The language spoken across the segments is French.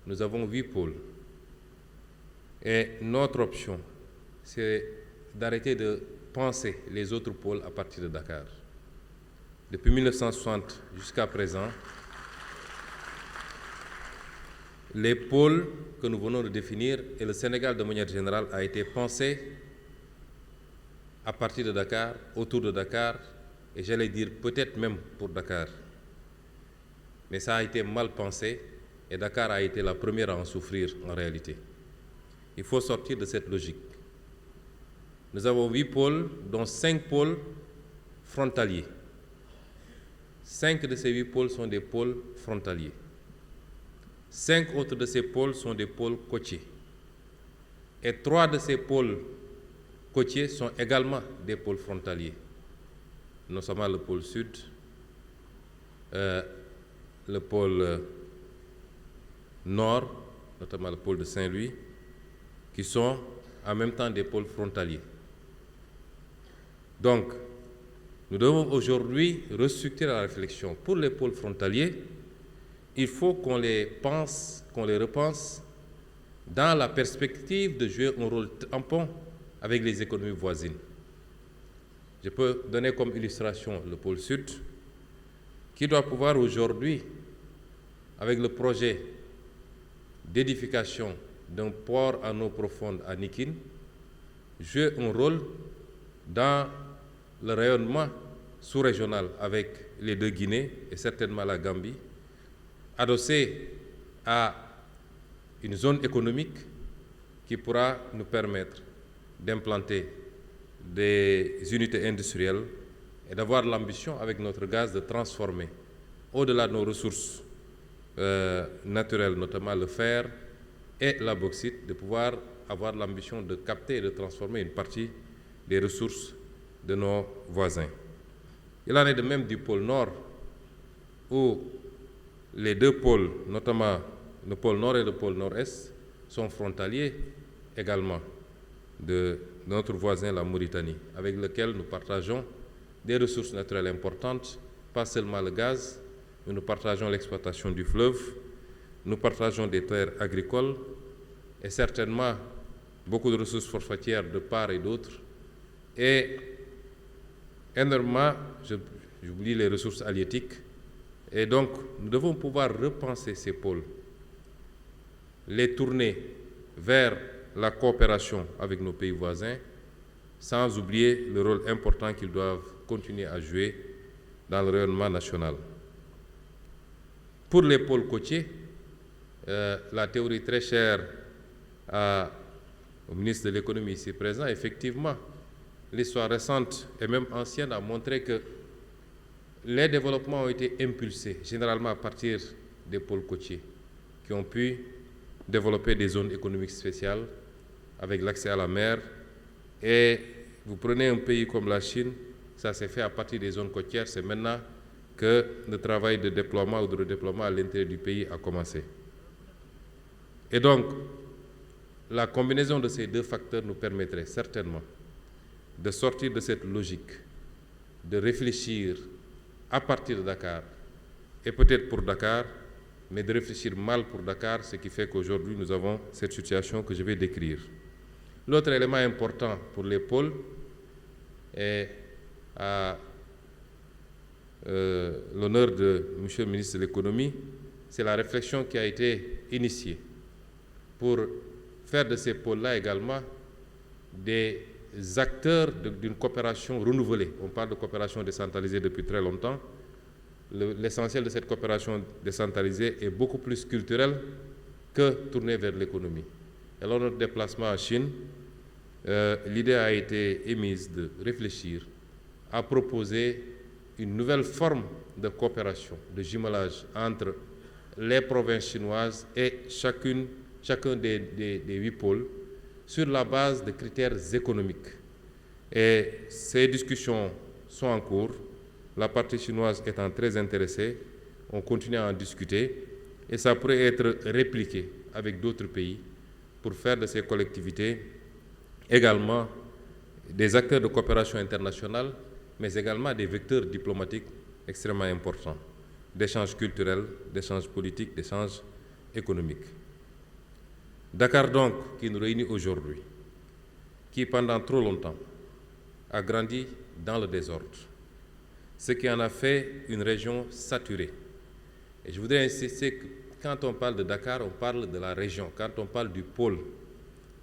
nous avons 8 pôles. Et notre option, c'est d'arrêter de penser les autres pôles à partir de Dakar. Depuis 1960 jusqu'à présent, les pôles que nous venons de définir et le Sénégal de manière générale a été pensé à partir de Dakar, autour de Dakar, et j'allais dire peut-être même pour Dakar. Mais ça a été mal pensé et Dakar a été la première à en souffrir en réalité. Il faut sortir de cette logique. Nous avons 8 pôles, dont 5 pôles frontaliers. 5 de ces 8 pôles sont des pôles frontaliers. 5 autres de ces pôles sont des pôles côtiers. Et 3 de ces pôles côtiers sont également des pôles frontaliers, notamment le pôle sud, le pôle nord, notamment le pôle de Saint-Louis, qui sont en même temps des pôles frontaliers. Donc, nous devons aujourd'hui restructurer la réflexion. Pour les pôles frontaliers, il faut qu'on les pense, qu'on les repense dans la perspective de jouer un rôle tampon avec les économies voisines. Je peux donner comme illustration le pôle sud, qui doit pouvoir aujourd'hui, avec le projet d'édification d'un port en eau profonde à Nikin, jouer un rôle dans le rayonnement sous-régional avec les 2 Guinées et certainement la Gambie, adossé à une zone économique qui pourra nous permettre d'implanter des unités industrielles et d'avoir l'ambition avec notre gaz de transformer, au-delà de nos ressources naturelles, notamment le fer et la bauxite, de pouvoir avoir l'ambition de capter et de transformer une partie des ressources de nos voisins. Il en est de même du pôle Nord, où les 2 pôles, notamment le pôle Nord et le pôle Nord-Est, sont frontaliers également de notre voisin, la Mauritanie, avec lequel nous partageons des ressources naturelles importantes, pas seulement le gaz, mais nous partageons l'exploitation du fleuve, nous partageons des terres agricoles et certainement beaucoup de ressources forfaitières de part et d'autre. Et énormément, j'oublie les ressources halieutiques. Et donc, nous devons pouvoir repenser ces pôles, les tourner vers la coopération avec nos pays voisins, sans oublier le rôle important qu'ils doivent continuer à jouer dans le rayonnement national. Pour les pôles côtiers, la théorie très chère au ministre de l'économie ici présent, effectivement, l'histoire récente et même ancienne a montré que les développements ont été impulsés généralement à partir des pôles côtiers qui ont pu développer des zones économiques spéciales avec l'accès à la mer. Et vous prenez un pays comme la Chine, ça s'est fait à partir des zones côtières, c'est maintenant que le travail de déploiement ou de redéploiement à l'intérieur du pays a commencé. Et donc, la combinaison de ces 2 facteurs nous permettrait certainement de sortir de cette logique, de réfléchir à partir de Dakar, et peut-être pour Dakar, mais de réfléchir mal pour Dakar, ce qui fait qu'aujourd'hui nous avons cette situation que je vais décrire. L'autre élément important pour les pôles est à l'honneur de M. le ministre de l'économie, c'est la réflexion qui a été initiée pour faire de ces pôles-là également des acteurs d'une coopération renouvelée. On parle de coopération décentralisée depuis très longtemps. L'essentiel de cette coopération décentralisée est beaucoup plus culturel que tourné vers l'économie. Et lors de notre déplacement en Chine, l'idée a été émise de réfléchir à proposer une nouvelle forme de coopération, de jumelage entre les provinces chinoises et chacun des 8 pôles sur la base de critères économiques. Et ces discussions sont en cours. La partie chinoise étant très intéressée, on continue à en discuter et ça pourrait être répliqué avec d'autres pays pour faire de ces collectivités également des acteurs de coopération internationale, mais également des vecteurs diplomatiques extrêmement importants, d'échanges culturels, d'échanges politiques, d'échanges économiques. Dakar donc, qui nous réunit aujourd'hui, qui pendant trop longtemps a grandi dans le désordre, ce qui en a fait une région saturée. Et je voudrais insister que quand on parle de Dakar, on parle de la région. Quand on parle du pôle,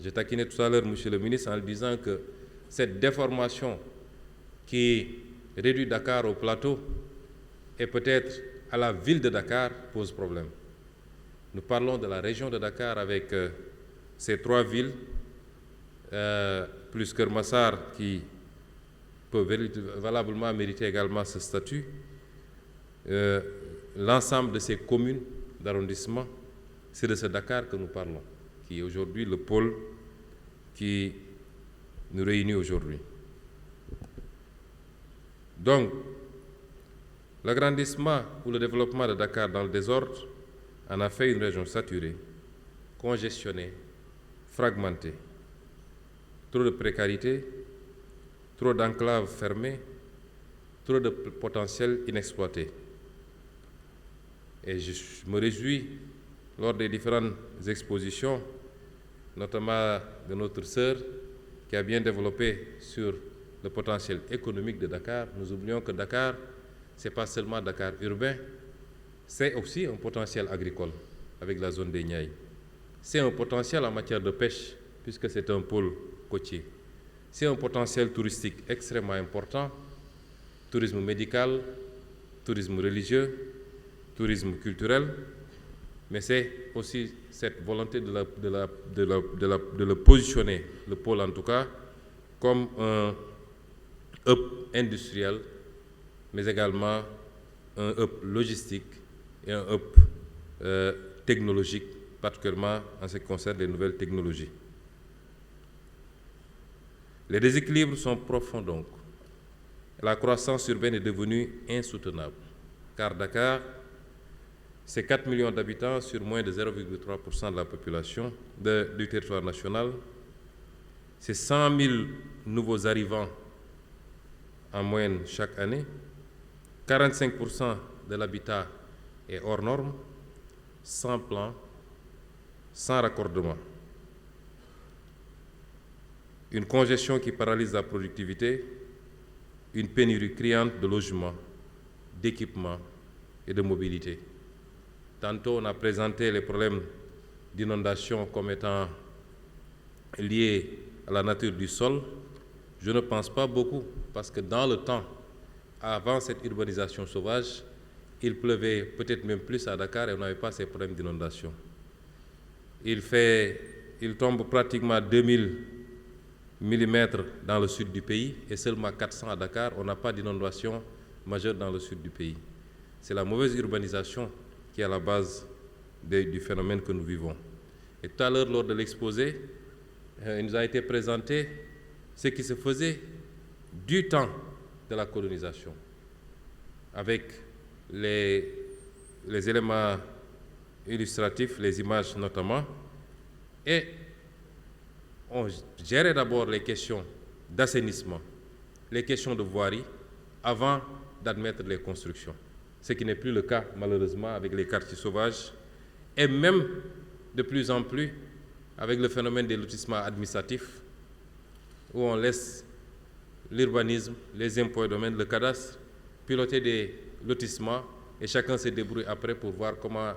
j'ai taquiné tout à l'heure Monsieur le ministre en lui disant que cette déformation qui réduit Dakar au plateau et peut-être à la ville de Dakar pose problème. Nous parlons de la région de Dakar avec ces 3 villes, plus Keur Massar qui peut valablement mériter également ce statut, l'ensemble de ces communes d'arrondissement, c'est de ce Dakar que nous parlons, qui est aujourd'hui le pôle qui nous réunit aujourd'hui. Donc, l'agrandissement ou le développement de Dakar dans le désordre en a fait une région saturée, congestionnée, fragmentée. Trop de précarité, trop d'enclaves fermées, trop de potentiel inexploité. Et je me réjouis, lors des différentes expositions, notamment de notre sœur, qui a bien développé sur le potentiel économique de Dakar. Nous oublions que Dakar, ce n'est pas seulement Dakar urbain, c'est aussi un potentiel agricole avec la zone des Niayes. C'est un potentiel en matière de pêche, puisque c'est un pôle côtier. C'est un potentiel touristique extrêmement important, tourisme médical, tourisme religieux, tourisme culturel, mais c'est aussi cette volonté de le positionner, le pôle en tout cas, comme un hub industriel, mais également un hub logistique et un hub technologique, particulièrement en ce qui concerne les nouvelles technologies. Les déséquilibres sont profonds donc. La croissance urbaine est devenue insoutenable, car Dakar, c'est 4 millions d'habitants sur moins de 0,3% de la population du territoire national. C'est 100 000 nouveaux arrivants en moyenne chaque année. 45% de l'habitat est hors norme, sans plan, sans raccordement. Une congestion qui paralyse la productivité, une pénurie criante de logements, d'équipements et de mobilité. Tantôt, on a présenté les problèmes d'inondation comme étant liés à la nature du sol. Je ne pense pas beaucoup, parce que dans le temps, avant cette urbanisation sauvage, il pleuvait peut-être même plus à Dakar et on n'avait pas ces problèmes d'inondation. Il tombe pratiquement 2000 mm dans le sud du pays et seulement 400 à Dakar. On n'a pas d'inondation majeure dans le sud du pays. C'est la mauvaise urbanisation qui est à la base du phénomène que nous vivons. Et tout à l'heure, lors de l'exposé, il nous a été présenté ce qui se faisait du temps de la colonisation, avec les éléments illustratifs, les images notamment, et on gérait d'abord les questions d'assainissement, les questions de voirie, avant d'admettre les constructions. Ce qui n'est plus le cas, malheureusement, avec les quartiers sauvages, et même de plus en plus avec le phénomène des lotissements administratifs, où on laisse l'urbanisme, les impôts et domaines, le cadastre, piloter des lotissements, et chacun se débrouille après pour voir comment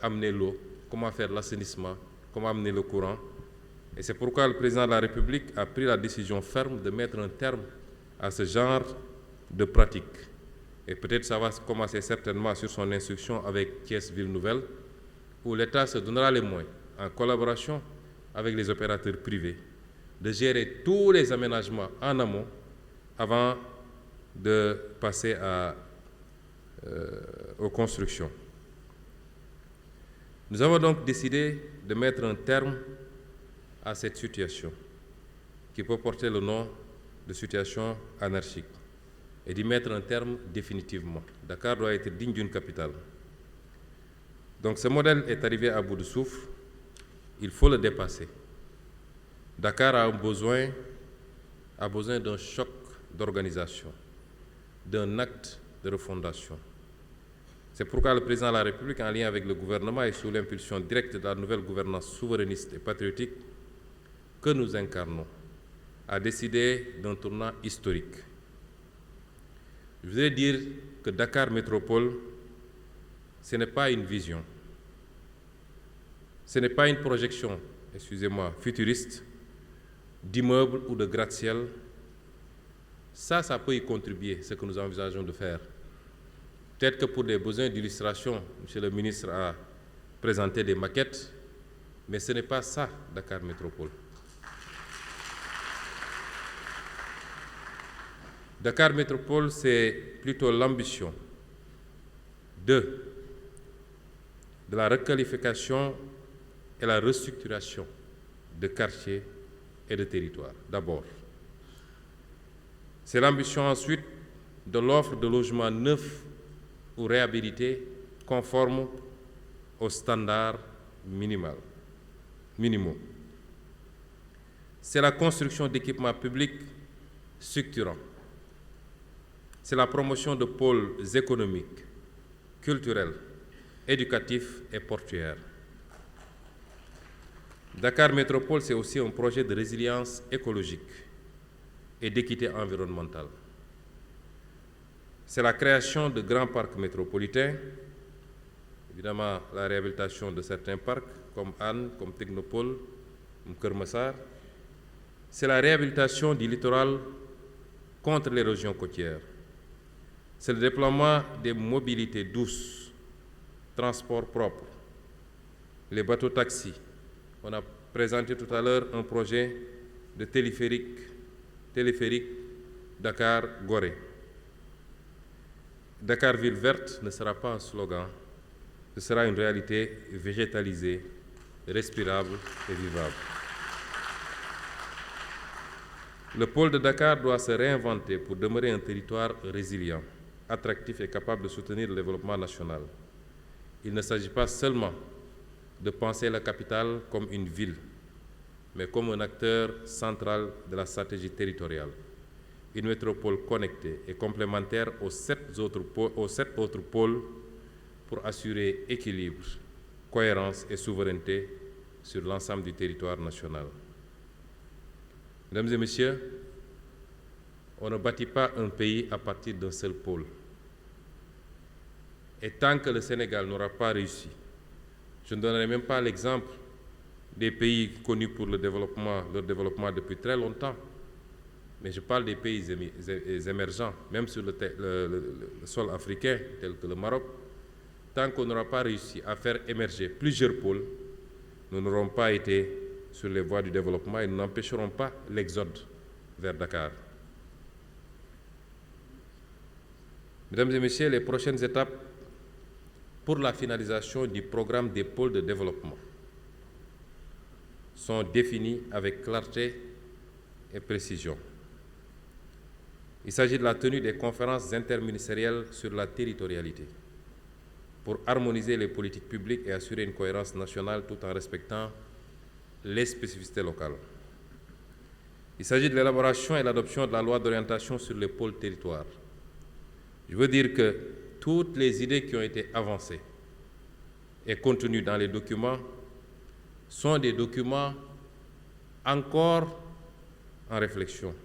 amener l'eau, comment faire l'assainissement, comment amener le courant. Et c'est pourquoi le président de la République a pris la décision ferme de mettre un terme à ce genre de pratique. Et peut-être ça va commencer certainement sur son instruction avec Thiès Ville Nouvelle, où l'État se donnera les moyens, en collaboration avec les opérateurs privés, de gérer tous les aménagements en amont avant de passer aux constructions. Nous avons donc décidé de mettre un terme à cette situation qui peut porter le nom de situation anarchique et d'y mettre un terme définitivement. Dakar doit être digne d'une capitale. Donc ce modèle est arrivé à bout de souffle, il faut le dépasser. Dakar a besoin d'un choc d'organisation, d'un acte de refondation. C'est pourquoi le président de la République, en lien avec le gouvernement et sous l'impulsion directe de la nouvelle gouvernance souverainiste et patriotique que nous incarnons, a décidé d'un tournant historique. Je voudrais dire que Dakar Métropole, ce n'est pas une vision, ce n'est pas une projection, futuriste, d'immeubles ou de gratte-ciel. Ça peut y contribuer, ce que nous envisageons de faire. Peut-être que pour des besoins d'illustration, M. le ministre a présenté des maquettes, mais ce n'est pas ça, Dakar Métropole. Dakar Métropole, c'est plutôt l'ambition de la requalification et la restructuration de quartiers et de territoires, d'abord. C'est l'ambition ensuite de l'offre de logements neufs ou réhabilités conformes aux standards minimaux. C'est la construction d'équipements publics structurants. C'est la promotion de pôles économiques, culturels, éducatifs et portuaires. Dakar Métropole, c'est aussi un projet de résilience écologique et d'équité environnementale. C'est la création de grands parcs métropolitains, évidemment la réhabilitation de certains parcs comme Anne, comme Technopole, comme Keur Massar. C'est la réhabilitation du littoral contre l'érosion côtière. C'est le déploiement des mobilités douces, transports propres, les bateaux-taxis. On a présenté tout à l'heure un projet de téléphérique Dakar-Gorée. Dakar Ville Verte ne sera pas un slogan, ce sera une réalité végétalisée, respirable et vivable. Le pôle de Dakar doit se réinventer pour demeurer un territoire résilient, attractif et capable de soutenir le développement national. Il ne s'agit pas seulement de penser la capitale comme une ville, mais comme un acteur central de la stratégie territoriale. Une métropole connectée et complémentaire aux 7 autres pôles pour assurer équilibre, cohérence et souveraineté sur l'ensemble du territoire national. Mesdames et messieurs, on ne bâtit pas un pays à partir d'un seul pôle. Et tant que le Sénégal n'aura pas réussi, je ne donnerai même pas l'exemple des pays connus pour leur développement depuis très longtemps, mais je parle des pays émergents, même sur le sol africain, tel que le Maroc. Tant qu'on n'aura pas réussi à faire émerger plusieurs pôles, nous n'aurons pas été sur les voies du développement et nous n'empêcherons pas l'exode vers Dakar. Mesdames et messieurs, les prochaines étapes pour la finalisation du programme des pôles de développement sont définies avec clarté et précision. Il s'agit de la tenue des conférences interministérielles sur la territorialité pour harmoniser les politiques publiques et assurer une cohérence nationale tout en respectant les spécificités locales. Il s'agit de l'élaboration et l'adoption de la loi d'orientation sur les pôles territoires. Je veux dire que toutes les idées qui ont été avancées et contenues dans les documents sont des documents encore en réflexion,